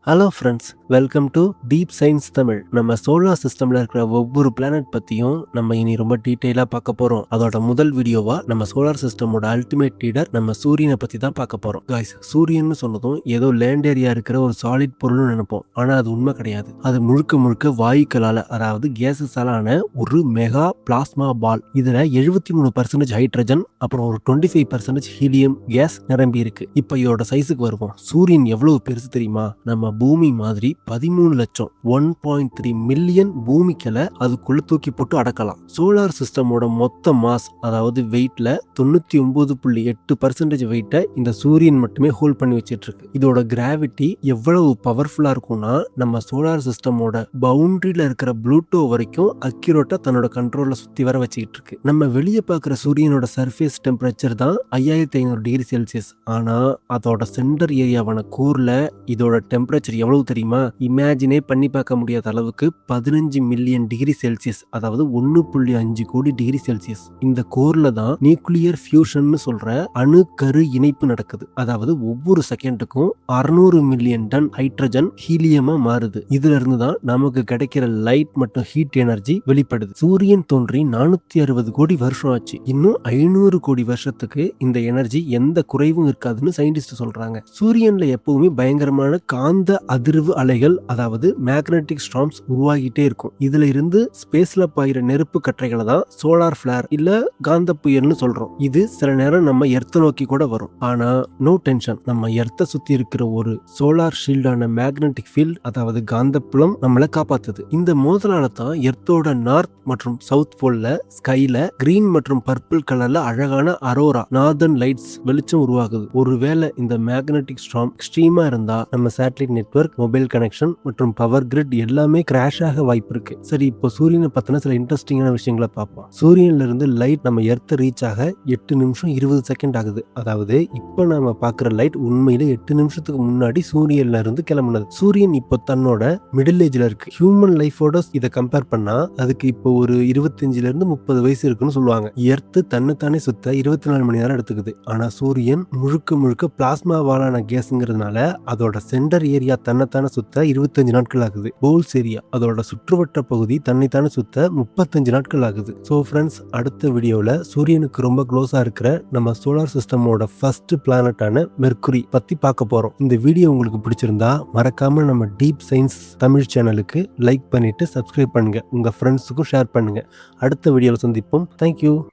Hello friends, welcome to deep science Tamil. நம்ம solar சிஸ்டம்ல இருக்கிற ஒவ்வொரு பிளானட் பத்தியும் நம்ம இனி ரொம்ப டீட்டெயிலா பார்க்க போறோம். அதோட முதல் வீடியோவா நம்ம சோலார் சிஸ்டமோட அல்டிமேட் லீடர் நம்ம சூரியனை பத்தி தான் பார்க்க போறோம். காய்ஸ், சூரியன் சொன்னதும் ஏதோ லேண்ட் ஏரியா இருக்கிற ஒரு சாலிட் பொருள்னு நினைப்போம். ஆனா அது உண்மை கிடையாது. அது முழுக்க முழுக்க வாயுக்களால, அதாவது கேசஸால ஆன ஒரு மெகா பிளாஸ்மா பால். இதுல 73% ஹைட்ரஜன், அப்புறம் ஒரு 25% ஹீலியம் கேஸ் நிரம்பி இருக்கு. இப்ப இதோட சைஸுக்கு வருவோம். சூரியன் எவ்வளவு பெருசு தெரியுமா? நம்ம பூமி மாதிரி 13 லட்சம் 1.3 மில்லியன் பூமிக்களை அதுக்குள்ள தூக்கி போட்டு அடக்கலாம். சோலார் சிஸ்டமோட மொத்த மாஸ், அதாவது வெயிட்ல 99.8% வெயிட்டை இந்த சூரியன் மட்டுமே ஹோல்ட் பண்ணி வச்சிட்டு இருக்கு. இதோட கிராவிட்டி எவ்வளவு பவர்ஃபுல்லா இருக்கும்னா, நம்ம சோலார் சிஸ்டமோட பவுண்டரியில இருக்கிற ப்ளூட்டோ வரைக்கும் அக்யூரேட்டா தன்னோட கண்ட்ரோல்ல சுத்தி வர வச்சுக்கிட்டு இருக்கு. நம்ம வெளியே பார்க்குற சூரியனோட சர்ஃபேஸ் டெம்பரேச்சர் தான் 5500 டிகிரி செல்சியஸ். ஆனா அதோட சென்டர் ஏரியாவான கோர்ல இதோட டெம்பரேச்சர் எவ்வளவு தெரியுமா? இமேஜினே பண்ணி பார்க்க முடியாத அளவுக்கு 15 மில்லியன் டிகிரி செல்சியஸ், அதாவது 1.5 கோடி டிகிரி செல்சியஸ். இந்த கோர்ல தான் நியூக்ளியர் ஃபியூஷன் சொல்ற அணு கரு இணைப்பு நடக்குது. அதாவது ஒவ்வொரு செகண்டுக்கும் 600 மில்லியன் டன் ஹைட்ரஜன் ஹீலியமா மாறுது. இதுல இருந்து தான் நமக்கு கிடைக்கிற லைட் மற்றும் ஹீட் எனர்ஜி வெளிப்படுது. சூரியன் தோன்றி 460 கோடி வருஷம் ஆச்சு. இன்னும் 500 கோடி வருஷத்துக்கு இந்த எனர்ஜி எந்த குறைவும் இருக்காதுன்னு சயின்டிஸ்ட் சொல்றாங்க. சூரியன்ல எப்பவுமே பயங்கரமான காந்த அதிர்வு அலைகள், அதாவது மேக்னெட்டிக் ஸ்டார்ம்ஸ் உருவாகிட்டே இருக்கும். இதுல இருந்து ஸ்பேஸ்ல பாயிற நெருப்பு கற்றைகளை தான் சோலார் ஃபிளேர் இல்ல காந்த புயல்னு சொல்றோம். இது சில நேரம் நம்ம எர்த்த நோக்கி கூட வரும். ஆனா நோ டென்ஷன், நம்ம எர்த்த சுத்தி இருக்கிற ஒரு சோலார் ஷீல்டான மேக்னெட்டிக் ஃபீல்ட், அதாவது காந்த புலம் நம்மளை காப்பாத்துது. இந்த மோதலால தான் எர்த்தோட நார்த் மற்றும் சவுத் போல்ல ஸ்கைல கிரீன் மற்றும் பர்பிள் கலர்ல அழகான அரோரா நார்தர்ன் லைட்ஸ் வெளிச்சம் உருவாகுது. ஒருவேளை இந்த மேக்னெட்டிக் ஸ்டார்ம் எக்ஸ்ட்ரீமா இருந்தா நம்ம சேட்டலைட் நெட்வொர்க், மொபைல் கனெக்ஷன் மற்றும் பவர் கிரிட் எல்லாமே கிராஷ் ஆக வாய்ப்பு இருக்கு. சரி, இப்போ சூரியனை பத்தின சில இன்ட்ரெஸ்டிங்கான விஷயங்களை பார்ப்போம். சூரியன்ல இருந்து லைட் நம்ம எர்த்த ரீச் ஆக 8 நிமிஷம் 20 செகண்ட் ஆகுது. அதாவது இப்போ நாம பாக்குற லைட் உண்மையில 8 நிமிஷத்துக்கு முன்னாடி சூரியன்ல இருந்து கிளம்புனது. சூரியன் இப்போ தன்னோட மிடில் ஏஜ்ல இருக்கு. ஹியூமன் லைஃபோட இதை கம்பேர் பண்ணா அதுக்கு இப்போ ஒரு 25ல இருந்து 30 வயசு இருக்குன்னு சொல்லுவாங்க. எர்த்து தன்னைத்தானே சுத்த 24 மணி நேரம் எடுத்துக்குது. ஆனா சூரியன் முழுக்க முழுக்க பிளாஸ்மாவாலான கேஸ்ங்கிறதுனால அதோட சென்டர் ஏரியா தன்னைத்தானே சுத்த 25 நாட்கள் ஆகுது. போல்ஸ் ஏரியா, அதோட சுற்றுவட்ட பகுதி தன்னைத்தானே சுத்த 35 நாட்கள் ஆகுது. சோ ஃப்ரெண்ட்ஸ், அடுத்த வீடியோல சூரியனுக்கு ரொம்ப க்ளோஸா இருக்கிற நம்ம சோலார் சிஸ்டமோட ஃபர்ஸ்ட் பிளானட்டான மெர்க்குரி பத்தி பார்க்க போறோம். இந்த வீடியோ உங்களுக்கு பிடிச்சிருந்தா மறக்காம நம்ம டீப் சயின்ஸ் தமிழ் சேனலுக்கு லைக் பண்ணிட்டு சப்ஸ்கிரைப் பண்ணுங்க. உங்க ஃப்ரெண்ட்ஸுக்கும் ஷேர் பண்ணுங்க. அடுத்த வீடியோல சந்திப்போம். தேங்க்யூ.